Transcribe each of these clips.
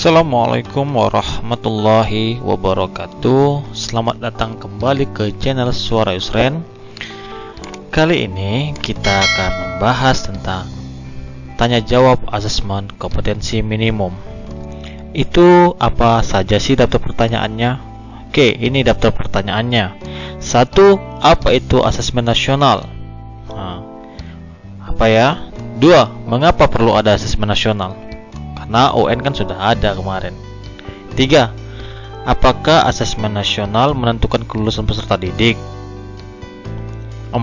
Assalamualaikum warahmatullahi wabarakatuh. Selamat datang kembali ke channel Suara Yusren. Kali ini kita akan membahas tentang tanya jawab asesmen kompetensi minimum. Itu apa saja sih daftar pertanyaannya? Oke, ini daftar pertanyaannya. 1. Apa itu asesmen nasional? Apa ya? 2. Mengapa perlu ada asesmen nasional? Karena UN kan sudah ada kemarin. 3. Apakah asesmen nasional menentukan kelulusan peserta didik? 4.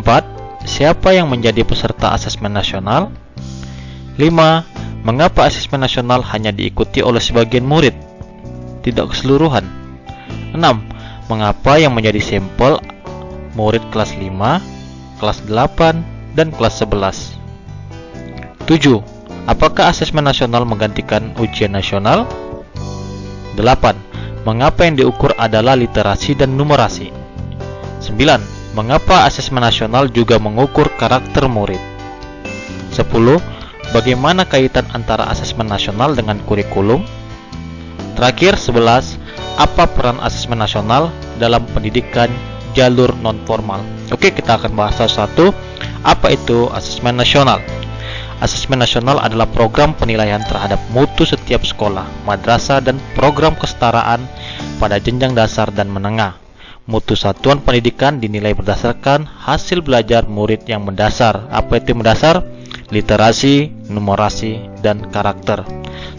Siapa yang menjadi peserta asesmen nasional? 5. Mengapa asesmen nasional hanya diikuti oleh sebagian murid, tidak keseluruhan? 6. Mengapa yang menjadi sampel murid kelas 5, kelas 8, dan kelas 11? 7. Apakah asesmen nasional menggantikan ujian nasional? 8. Mengapa yang diukur adalah literasi dan numerasi? 9. Mengapa asesmen nasional juga mengukur karakter murid? 10. Bagaimana kaitan antara asesmen nasional dengan kurikulum? Terakhir, 11. Apa peran asesmen nasional dalam pendidikan jalur non-formal? Oke, kita akan bahas satu-satu. Apa itu asesmen nasional? Asesmen nasional adalah program penilaian terhadap mutu setiap sekolah, madrasah, dan program kesetaraan pada jenjang dasar dan menengah. Mutu satuan pendidikan dinilai berdasarkan hasil belajar murid yang mendasar. Apa itu mendasar? Literasi, numerasi, dan karakter,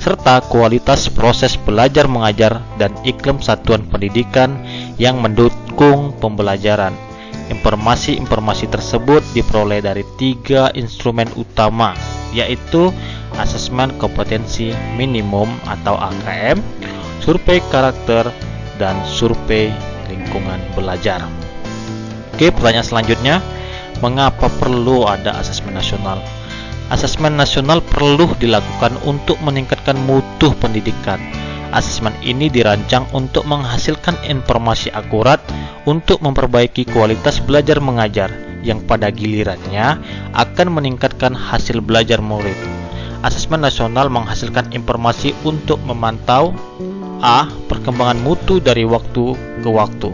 serta kualitas proses belajar mengajar dan iklim satuan pendidikan yang mendukung pembelajaran. Informasi-informasi tersebut diperoleh dari 3 instrumen utama, yaitu asesmen kompetensi minimum atau AKM, survei karakter, dan survei lingkungan belajar. Oke, pertanyaan selanjutnya, mengapa perlu ada asesmen nasional? Asesmen nasional perlu dilakukan untuk meningkatkan mutu pendidikan. Asesmen ini dirancang untuk menghasilkan informasi akurat untuk memperbaiki kualitas belajar mengajar yang pada gilirannya akan meningkatkan hasil belajar murid. Asesmen nasional menghasilkan informasi untuk memantau A. Perkembangan mutu dari waktu ke waktu,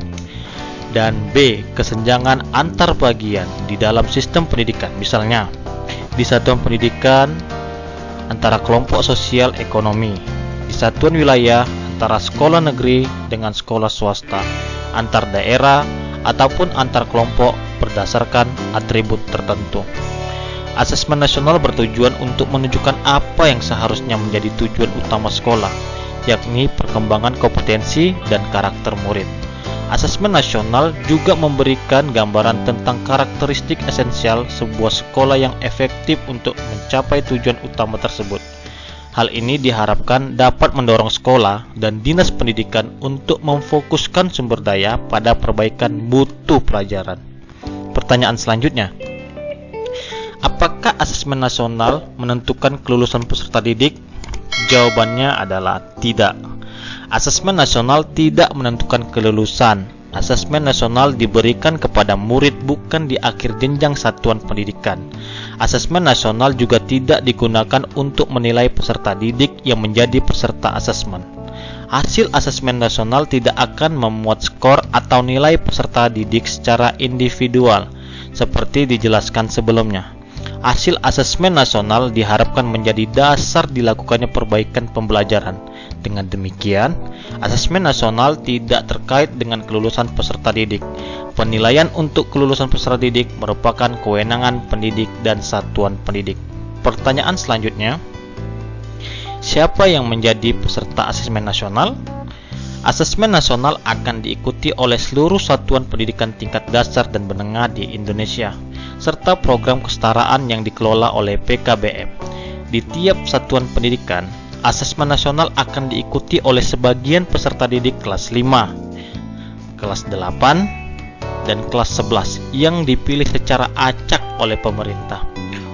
dan B. Kesenjangan antar bagian di dalam sistem pendidikan, misalnya di satuan pendidikan antara kelompok sosial ekonomi, di satuan wilayah antara sekolah negeri dengan sekolah swasta, antar daerah, ataupun antar kelompok berdasarkan atribut tertentu. Asesmen nasional bertujuan untuk menunjukkan apa yang seharusnya menjadi tujuan utama sekolah, yakni perkembangan kompetensi dan karakter murid. Asesmen nasional juga memberikan gambaran tentang karakteristik esensial sebuah sekolah yang efektif untuk mencapai tujuan utama tersebut. Hal ini diharapkan dapat mendorong sekolah dan dinas pendidikan untuk memfokuskan sumber daya pada perbaikan mutu pelajaran. Pertanyaan selanjutnya, apakah asesmen nasional menentukan kelulusan peserta didik? Jawabannya adalah tidak. Asesmen nasional tidak menentukan kelulusan. Asesmen nasional diberikan kepada murid bukan di akhir jenjang satuan pendidikan. Asesmen nasional juga tidak digunakan untuk menilai peserta didik yang menjadi peserta asesmen. Hasil asesmen nasional tidak akan memuat skor atau nilai peserta didik secara individual, seperti dijelaskan sebelumnya. Hasil asesmen nasional diharapkan menjadi dasar dilakukannya perbaikan pembelajaran. Dengan demikian, asesmen nasional tidak terkait dengan kelulusan peserta didik. Penilaian untuk kelulusan peserta didik merupakan kewenangan pendidik dan satuan pendidik. Pertanyaan selanjutnya, siapa yang menjadi peserta asesmen nasional? Asesmen nasional akan diikuti oleh seluruh satuan pendidikan tingkat dasar dan menengah di Indonesia, serta program kesetaraan yang dikelola oleh PKBM. Di tiap satuan pendidikan, asesmen nasional akan diikuti oleh sebagian peserta didik kelas 5, kelas 8, dan kelas 11 yang dipilih secara acak oleh pemerintah.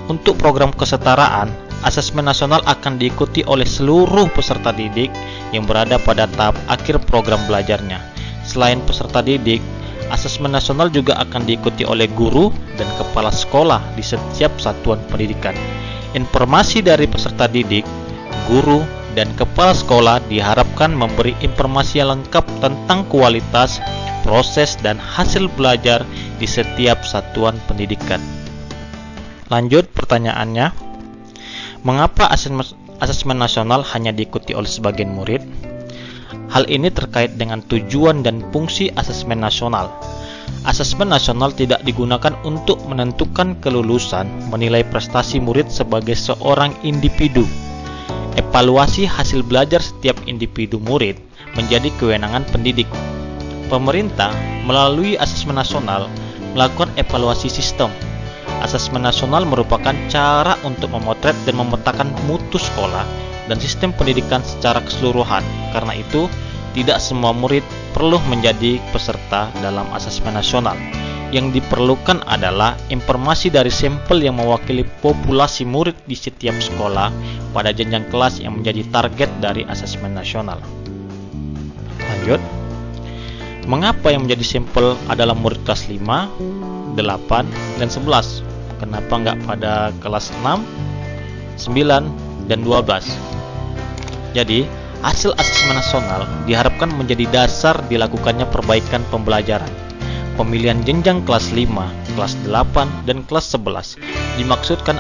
Untuk program kesetaraan, asesmen nasional akan diikuti oleh seluruh peserta didik yang berada pada tahap akhir program belajarnya. Selain peserta didik, asesmen nasional juga akan diikuti oleh guru dan kepala sekolah di setiap satuan pendidikan. Informasi dari peserta didik, guru, dan kepala sekolah diharapkan memberi informasi yang lengkap tentang kualitas, proses, dan hasil belajar di setiap satuan pendidikan. Lanjut pertanyaannya, mengapa asesmen nasional hanya diikuti oleh sebagian murid? Hal ini terkait dengan tujuan dan fungsi asesmen nasional. Asesmen nasional tidak digunakan untuk menentukan kelulusan, menilai prestasi murid sebagai seorang individu. Evaluasi hasil belajar setiap individu murid menjadi kewenangan pendidik. Pemerintah melalui asesmen nasional melakukan evaluasi sistem. Asesmen nasional merupakan cara untuk memotret dan memetakan mutu sekolah dan sistem pendidikan secara keseluruhan. Karena itu, tidak semua murid perlu menjadi peserta dalam asesmen nasional. Yang diperlukan adalah informasi dari sampel yang mewakili populasi murid di setiap sekolah pada jenjang kelas yang menjadi target dari asesmen nasional. Lanjut. Mengapa yang menjadi sampel adalah murid kelas 5, 8, dan 11? Kenapa nggak pada kelas 6, 9, dan 12? Jadi, hasil asesmen nasional diharapkan menjadi dasar dilakukannya perbaikan pembelajaran. Pemilihan jenjang kelas 5, kelas 8, dan kelas 11 dimaksudkan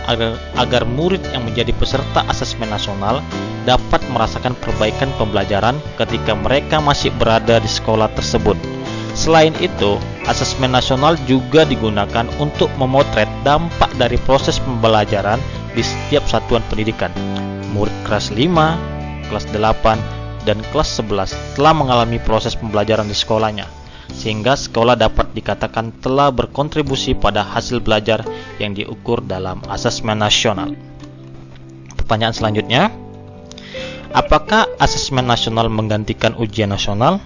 agar murid yang menjadi peserta asesmen nasional dapat merasakan perbaikan pembelajaran ketika mereka masih berada di sekolah tersebut. Selain itu, asesmen nasional juga digunakan untuk memotret dampak dari proses pembelajaran di setiap satuan pendidikan. Murid kelas 5, kelas 8, dan kelas 11 telah mengalami proses pembelajaran di sekolahnya, sehingga sekolah dapat dikatakan telah berkontribusi pada hasil belajar yang diukur dalam asesmen nasional. Pertanyaan selanjutnya, apakah asesmen nasional menggantikan ujian nasional?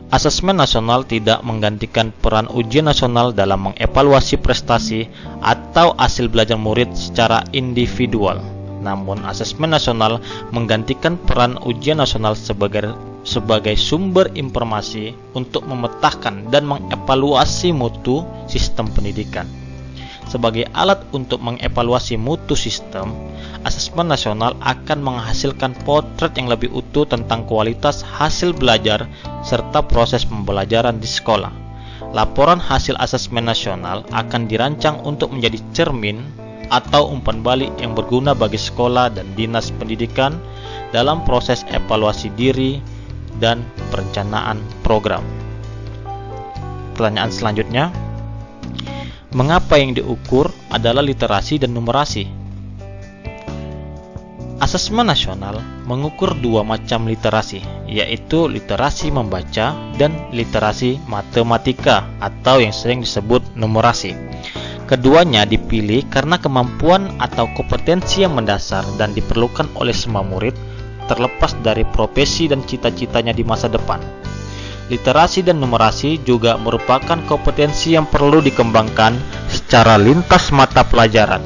Asesmen nasional tidak menggantikan peran ujian nasional dalam mengevaluasi prestasi atau hasil belajar murid secara individual. Namun, asesmen nasional menggantikan peran ujian nasional sebagai sumber informasi untuk memetakan dan mengevaluasi mutu sistem pendidikan. Sebagai alat untuk mengevaluasi mutu sistem, asesmen nasional akan menghasilkan potret yang lebih utuh tentang kualitas hasil belajar serta proses pembelajaran di sekolah. Laporan hasil asesmen nasional akan dirancang untuk menjadi cermin atau umpan balik yang berguna bagi sekolah dan dinas pendidikan dalam proses evaluasi diri dan perencanaan program. Pertanyaan selanjutnya, mengapa yang diukur adalah literasi dan numerasi? Asesmen nasional mengukur dua macam literasi, yaitu literasi membaca dan literasi matematika atau yang sering disebut numerasi. Keduanya dipilih karena kemampuan atau kompetensi yang mendasar dan diperlukan oleh semua murid, terlepas dari profesi dan cita-citanya di masa depan. Literasi dan numerasi juga merupakan kompetensi yang perlu dikembangkan secara lintas mata pelajaran.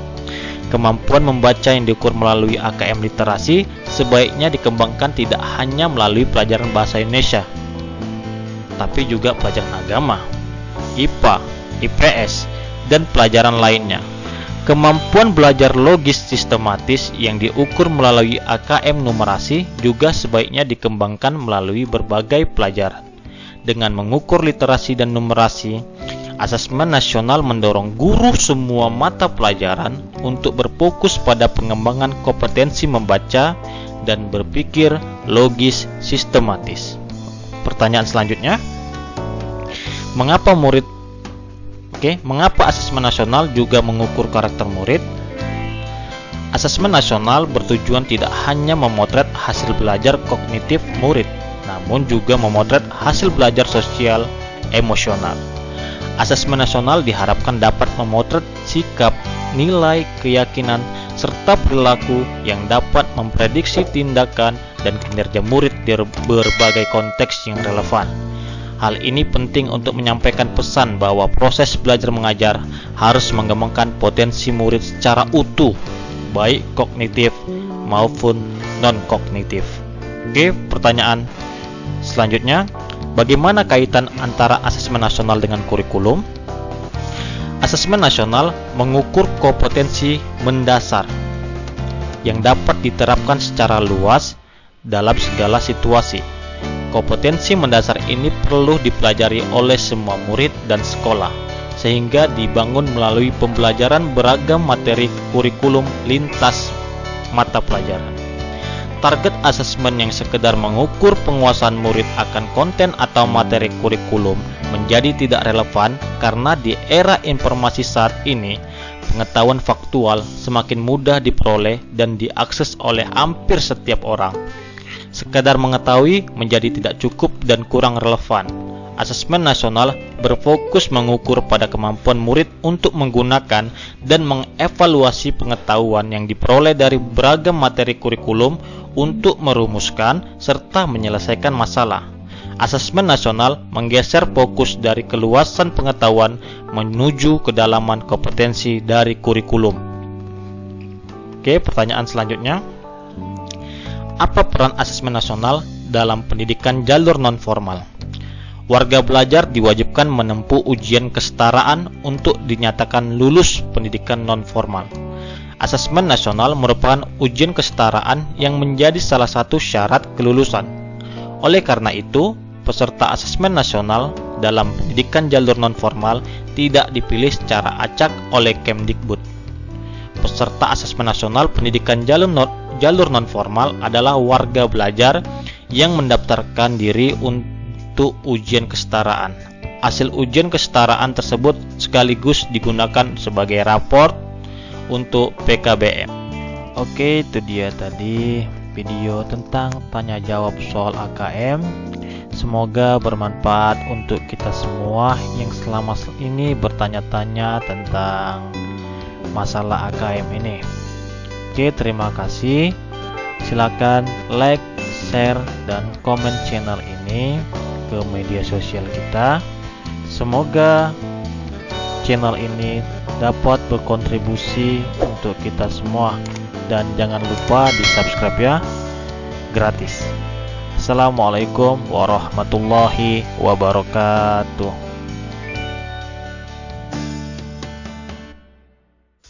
Kemampuan membaca yang diukur melalui AKM literasi sebaiknya dikembangkan tidak hanya melalui pelajaran bahasa Indonesia, tapi juga pelajaran agama, IPA, IPS, dan pelajaran lainnya. Kemampuan belajar logis sistematis yang diukur melalui AKM numerasi juga sebaiknya dikembangkan melalui berbagai pelajaran. Dengan mengukur literasi dan numerasi, asesmen nasional mendorong guru semua mata pelajaran untuk berfokus pada pengembangan kompetensi membaca dan berpikir logis sistematis. Pertanyaan selanjutnya, mengapa asesmen nasional juga mengukur karakter murid? Asesmen nasional bertujuan tidak hanya memotret hasil belajar kognitif murid, namun juga memotret hasil belajar sosial emosional. Asesmen nasional diharapkan dapat memotret sikap, nilai, keyakinan, serta perilaku yang dapat memprediksi tindakan dan kinerja murid di berbagai konteks yang relevan. Hal ini penting untuk menyampaikan pesan bahwa proses belajar mengajar harus mengembangkan potensi murid secara utuh, baik kognitif maupun non-kognitif. Oke, pertanyaan selanjutnya, bagaimana kaitan antara asesmen nasional dengan kurikulum? Asesmen nasional mengukur kompetensi mendasar yang dapat diterapkan secara luas dalam segala situasi. Kompetensi mendasar ini perlu dipelajari oleh semua murid dan sekolah, sehingga dibangun melalui pembelajaran beragam materi kurikulum lintas mata pelajaran. Target asesmen yang sekedar mengukur penguasaan murid akan konten atau materi kurikulum menjadi tidak relevan karena di era informasi saat ini, pengetahuan faktual semakin mudah diperoleh dan diakses oleh hampir setiap orang. Sekadar mengetahui menjadi tidak cukup dan kurang relevan. Asesmen nasional berfokus mengukur pada kemampuan murid untuk menggunakan dan mengevaluasi pengetahuan yang diperoleh dari beragam materi kurikulum untuk merumuskan serta menyelesaikan masalah. Asesmen nasional menggeser fokus dari keluasan pengetahuan menuju kedalaman kompetensi dari kurikulum. Oke, pertanyaan selanjutnya. Apa peran asesmen nasional dalam pendidikan jalur non-formal? Warga belajar diwajibkan menempuh ujian kesetaraan untuk dinyatakan lulus pendidikan non-formal. Asesmen nasional merupakan ujian kesetaraan yang menjadi salah satu syarat kelulusan. Oleh karena itu, peserta asesmen nasional dalam pendidikan jalur non-formal tidak dipilih secara acak oleh Kemdikbud. Peserta asesmen nasional pendidikan jalur non-formal adalah warga belajar yang mendaftarkan diri untuk ujian kesetaraan. Hasil ujian kesetaraan tersebut sekaligus digunakan sebagai raport untuk PKBM. Oke, itu dia tadi video tentang tanya jawab soal AKM. Semoga bermanfaat untuk kita semua yang selama ini bertanya-tanya tentang masalah AKM ini. Oke, terima kasih. Silakan like, share, dan komen channel ini ke media sosial kita. Semoga channel ini dapat berkontribusi untuk kita semua, dan jangan lupa di subscribe ya, gratis. Assalamualaikum warahmatullahi wabarakatuh.